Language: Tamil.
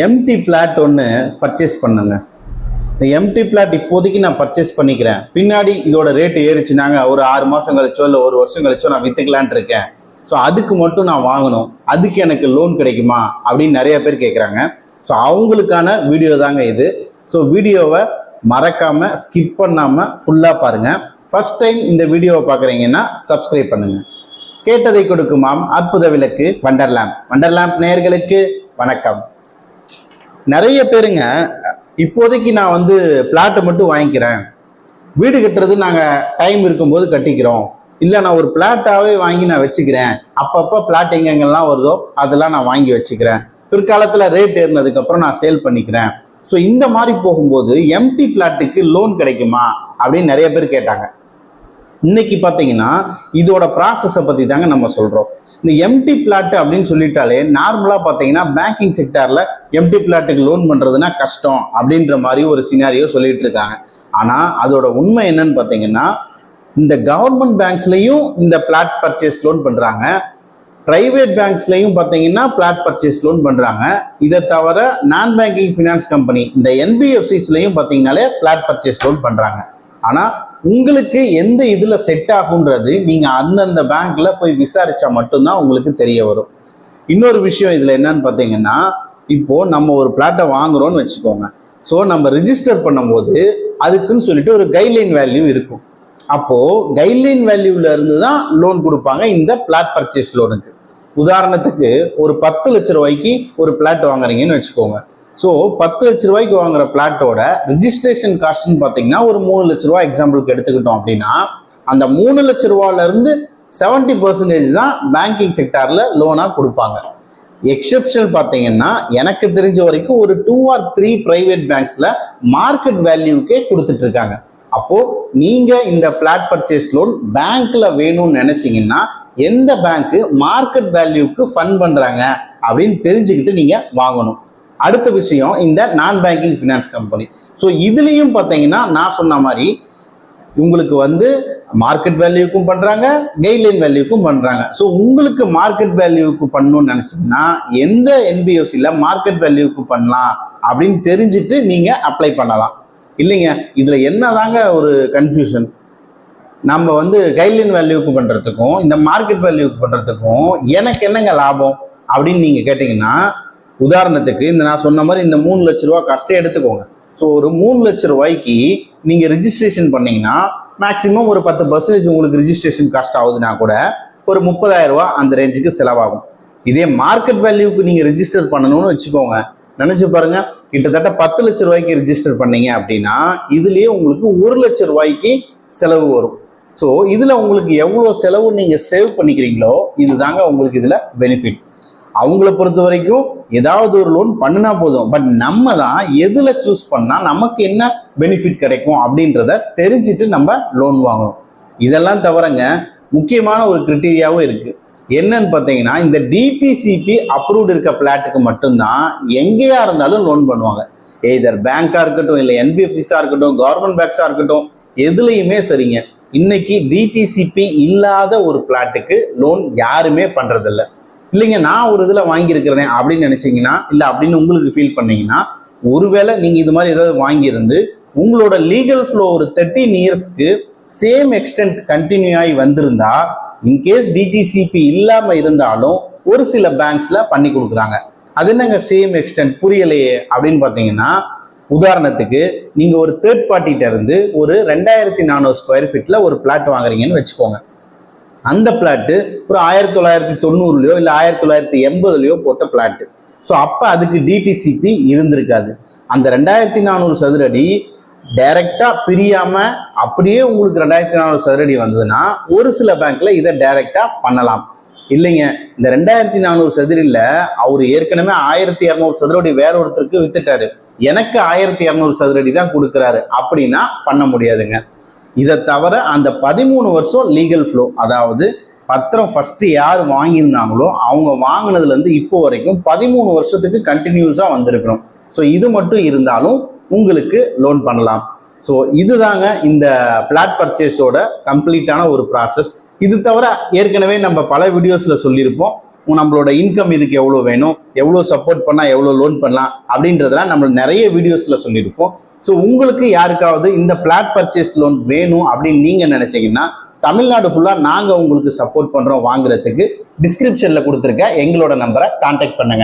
எம்டி பிளாட் ஒன்று பர்ச்சேஸ் பண்ணுங்க. இந்த எம்டி பிளாட் இப்போதைக்கு நான் பர்ச்சேஸ் பண்ணிக்கிறேன், பின்னாடி இதோட ரேட்டு ஏறிச்சுனாங்க ஒரு 6 மாதம் கழிச்சோ இல்லை ஒரு வருஷம் கழிச்சோ நான் விற்றுக்கலான்ட்டு இருக்கேன். ஸோ அதுக்கு மட்டும் நான் வாங்கணும், அதுக்கு எனக்கு லோன் கிடைக்குமா அப்படின்னு நிறைய பேர் கேட்குறாங்க. ஸோ அவங்களுக்கான வீடியோ தாங்க இது. ஸோ வீடியோவை மறக்காமல் ஸ்கிப் பண்ணாமல் ஃபுல்லாக பாருங்கள். ஃபர்ஸ்ட் டைம் இந்த வீடியோவை பார்க்குறீங்கன்னா சப்ஸ்கிரைப் பண்ணுங்கள். கேட்டதை கொடுக்குமாம் அற்புத விளக்கு வண்டர்லேம்ப் நேயர்களுக்கு வணக்கம். நிறைய பேருங்க இப்போதைக்கு நான் பிளாட்டை மட்டும் வாங்கிக்கிறேன், வீடு கட்டுறது நாங்கள் டைம் இருக்கும்போது கட்டிக்கிறோம், இல்லை நான் ஒரு பிளாட்டாகவே வாங்கி நான் வச்சுக்கிறேன், அப்பப்போ பிளாட் எங்கெங்கெல்லாம் வருதோ அதெல்லாம் நான் வாங்கி வச்சுக்கிறேன், பிற்காலத்தில் ரேட் ஏறினதுக்கப்புறம் நான் சேல் பண்ணிக்கிறேன். ஸோ இந்த மாதிரி போகும்போது எம்டி பிளாட்டுக்கு லோன் கிடைக்குமா அப்படின்னு நிறைய பேர் கேட்டாங்க. இன்னைக்கு பார்த்தீங்கன்னா இதோட ப்ராசஸை பற்றி தாங்க நம்ம சொல்கிறோம். இந்த எம்டி பிளாட்டு அப்படின்னு சொல்லிட்டாலே நார்மலாக பார்த்தீங்கன்னா பேங்கிங் செக்டாரில் எம்டி பிளாட்டுக்கு லோன் பண்ணுறதுனா கஷ்டம் அப்படின்ற மாதிரி ஒரு சினாரியோ சொல்லிட்டு இருக்காங்க. ஆனால் அதோட உண்மை என்னன்னு பார்த்தீங்கன்னா, இந்த கவர்மெண்ட் பேங்க்ஸ்லையும் இந்த பிளாட் பர்ச்சேஸ் லோன் பண்ணுறாங்க, பிரைவேட் பேங்க்ஸ்லையும் பார்த்தீங்கன்னா பிளாட் பர்ச்சேஸ் லோன் பண்ணுறாங்க. இதை தவிர நான் பேங்கிங் ஃபினான்ஸ் கம்பெனி இந்த என்பிஎஃப்சிஸ்லையும் பார்த்தீங்கன்னாலே பிளாட் பர்ச்சேஸ் லோன் பண்ணுறாங்க. ஆனால் உங்களுக்கு எந்த இதில் செட் ஆகுன்றது நீங்கள் அந்தந்த பேங்க்ல போய் விசாரிச்சா மட்டும்தான் உங்களுக்கு தெரிய வரும். இன்னொரு விஷயம் இதில் என்னன்னு பார்த்தீங்கன்னா, இப்போ நம்ம ஒரு பிளாட்டை வாங்குறோம்னு வச்சுக்கோங்க. ஸோ நம்ம ரிஜிஸ்டர் பண்ணும்போது அதுக்குன்னு சொல்லிட்டு ஒரு கைட்லைன் வேல்யூ இருக்கும். அப்போ கைட்லைன் வேல்யூல இருந்து தான் லோன் கொடுப்பாங்க இந்த பிளாட் பர்ச்சேஸ் லோனுக்கு. உதாரணத்துக்கு ஒரு 10 லட்ச ரூபாய்க்கு ஒரு பிளாட் வாங்குறீங்கன்னு வச்சுக்கோங்க. ஸோ 10 லட்ச ரூபாய்க்கு வாங்குற பிளாட்டோட ரிஜிஸ்ட்ரேஷன் காஸ்ட்னு பார்த்தீங்கன்னா ஒரு 3 லட்ச ரூபாய் எக்ஸாம்பிளுக்கு எடுத்துக்கிட்டோம் அப்படின்னா, அந்த 3 லட்ச ரூபாயில இருந்து 70% தான் பேங்கிங் செக்டார்ல லோனா கொடுப்பாங்க. எக்ஸெப்ஷன் பார்த்தீங்கன்னா எனக்கு தெரிஞ்ச வரைக்கும் ஒரு 2 or 3 பிரைவேட் பேங்க்ஸ்ல மார்க்கெட் வேல்யூக்கே கொடுத்துட்டு இருக்காங்க. அப்போ நீங்க இந்த பிளாட் பர்ச்சேஸ் லோன் பேங்க்ல வேணும்னு நினைச்சீங்கன்னா எந்த பேங்க் மார்க்கெட் வேல்யூக்கு ஃபண்ட் பண்றாங்க அப்படின்னு தெரிஞ்சுக்கிட்டு நீங்க வாங்கணும். அடுத்த விஷயம் இந்த நான் பேங்கிங் ஃபினான்ஸ் கம்பெனி. ஸோ இதுலேயும் பார்த்தீங்கன்னா நான் சொன்ன மாதிரி உங்களுக்கு மார்க்கெட் வேல்யூக்கும் பண்ணுறாங்க, கைட்லைன் வேல்யூக்கும் பண்ணுறாங்க. ஸோ உங்களுக்கு மார்க்கெட் வேல்யூக்கு பண்ணணும்னு நினச்சிங்கன்னா எந்த என்பிஎஃப்சியில் மார்க்கெட் வேல்யூக்கு பண்ணலாம் அப்படின்னு தெரிஞ்சுட்டு நீங்கள் அப்ளை பண்ணலாம். இல்லைங்க இதில் என்னதாங்க ஒரு கன்ஃபியூஷன், நம்ம கைட்லைன் வேல்யூக்கு பண்ணுறதுக்கும் இந்த மார்க்கெட் வேல்யூக்கு பண்ணுறதுக்கும் எனக்கு என்னங்க லாபம் அப்படின்னு நீங்கள் கேட்டிங்கன்னா, உதாரணத்துக்கு இந்த நான் சொன்ன மாதிரி இந்த 3 லட்ச ரூபா காஸ்ட்டே எடுத்துக்கோங்க. ஸோ ஒரு 3 லட்ச ரூபாய்க்கு நீங்கள் ரிஜிஸ்ட்ரேஷன் பண்ணீங்கன்னா மேக்ஸிமம் ஒரு 10% உங்களுக்கு ரிஜிஸ்ட்ரேஷன் காஸ்ட் ஆகுதுன்னா கூட ஒரு 30,000 ரூபா அந்த ரேஞ்சுக்கு செலவாகும். இதே மார்க்கெட் வேல்யூக்கு நீங்கள் ரிஜிஸ்டர் பண்ணணும்னு வச்சுக்கோங்க, நினச்சி பாருங்க, கிட்டத்தட்ட 10 லட்ச ரூபாய்க்கு ரிஜிஸ்டர் பண்ணீங்க அப்படின்னா இதுலேயே உங்களுக்கு 1 லட்ச ரூபாய்க்கு செலவு வரும். ஸோ இதில் உங்களுக்கு எவ்வளோ செலவு நீங்கள் சேவ் பண்ணிக்கிறீங்களோ இதுதாங்க உங்களுக்கு இதில் பெனிஃபிட். அவங்கள பொறுத்த வரைக்கும் ஏதாவது ஒரு லோன் பண்ணினா போதும், பட் நம்ம தான் எதில் சூஸ் பண்ணால் நமக்கு என்ன பெனிஃபிட் கிடைக்கும் அப்படின்றத தெரிஞ்சுட்டு நம்ம லோன் வாங்கணும். இதெல்லாம் தவிரங்க முக்கியமான ஒரு கிரிட்டீரியாவும் இருக்குது. என்னன்னு பார்த்தீங்கன்னா, இந்த டிடிசிபி அப்ரூவ்டு இருக்க பிளாட்டுக்கு மட்டும்தான் எங்கேயா இருந்தாலும் லோன் பண்ணுவாங்க. எய்தர் பேங்காக இருக்கட்டும், இல்லை என்பிஎஃப்சிஸாக இருக்கட்டும், கவர்மெண்ட் பேங்க்ஸாக இருக்கட்டும், எதுலையுமே சரிங்க. இன்னைக்கு டிடிசிபி இல்லாத ஒரு பிளாட்டுக்கு லோன் யாருமே பண்ணுறதில்ல. இல்லைங்க நான் ஒரு இதில் வாங்கியிருக்கிறேன் அப்படின்னு நினச்சிங்கன்னா, இல்லை அப்படின்னு உங்களுக்கு ஃபீல் பண்ணீங்கன்னா, ஒருவேளை நீங்கள் இது மாதிரி ஏதாவது வாங்கியிருந்து உங்களோட லீகல் ஃப்ளோ ஒரு 13 இயர்ஸ்க்கு சேம் எக்ஸ்டென்ட் கண்டினியூ ஆகி வந்திருந்தா, இன்கேஸ் டிடிசிபி இல்லாமல் இருந்தாலும் ஒரு சில பேங்க்ஸில் பண்ணி கொடுக்குறாங்க. அது என்னங்க சேம் எக்ஸ்டென்ட் புரியலையே அப்படின்னு பார்த்தீங்கன்னா, உதாரணத்துக்கு நீங்கள் ஒரு தேர்ட் பார்ட்டிகிட்ட இருந்து ஒரு 2400 ஸ்கொயர் ஃபீட்டில் ஒரு பிளாட் வாங்குறீங்கன்னு வச்சுக்கோங்க. அந்த பிளாட்டு ஒரு 1990 இல்லை 1980 போட்ட பிளாட்டு. ஸோ அப்போ அதுக்கு டிடிசிபி இருந்திருக்காது. அந்த 2400 சதுரடி டைரக்டா பிரியாம அப்படியே உங்களுக்கு 2400 சதுரடி வந்ததுன்னா ஒரு சில பேங்க்ல இதை டைரக்டா பண்ணலாம். இல்லைங்க இந்த 2400 சதுரில் அவர் ஏற்கனவே 1200 சதுரடி வேற ஒருத்தருக்கு வித்துட்டாரு, எனக்கு 1200 சதுரடி தான் கொடுக்குறாரு அப்படின்னா பண்ண முடியாதுங்க. இதை தவிர அந்த 13 வருஷம் லீகல் ஃப்ளோ, அதாவது பத்திரம் ஃபர்ஸ்ட் யார் வாங்கியிருந்தாங்களோ அவங்க வாங்கினதுலேருந்து இப்போ வரைக்கும் 13 வருஷத்துக்கு கண்டினியூஸாக வந்திருக்கணும். ஸோ இது மட்டும் இருந்தாலும் உங்களுக்கு லோன் பண்ணலாம். ஸோ இதுதாங்க இந்த பிளாட் பர்ச்சேஸோட கம்ப்ளீட்டான ஒரு ப்ராசஸ். இது தவிர ஏற்கனவே நம்ம பல வீடியோஸில் சொல்லியிருப்போம், நம்மளோட இன்கம் இதுக்கு எவ்வளோ வேணும், எவ்வளோ சப்போர்ட் பண்ணால் எவ்வளோ லோன் பண்ணலாம் அப்படின்றதெல்லாம் நம்ம நிறைய வீடியோஸில் சொல்லியிருப்போம். ஸோ உங்களுக்கு யாருக்காவது இந்த பிளாட் பர்ச்சேஸ் லோன் வேணும் அப்படின்னு நீங்கள் நினச்சிங்கன்னா தமிழ்நாடு ஃபுல்லாக நாங்கள் உங்களுக்கு சப்போர்ட் பண்ணுறோம். வாங்குறதுக்கு டிஸ்கிரிப்ஷனில் கொடுத்துருக்க எங்களோட நம்பரை கான்டாக்ட் பண்ணுங்கள்.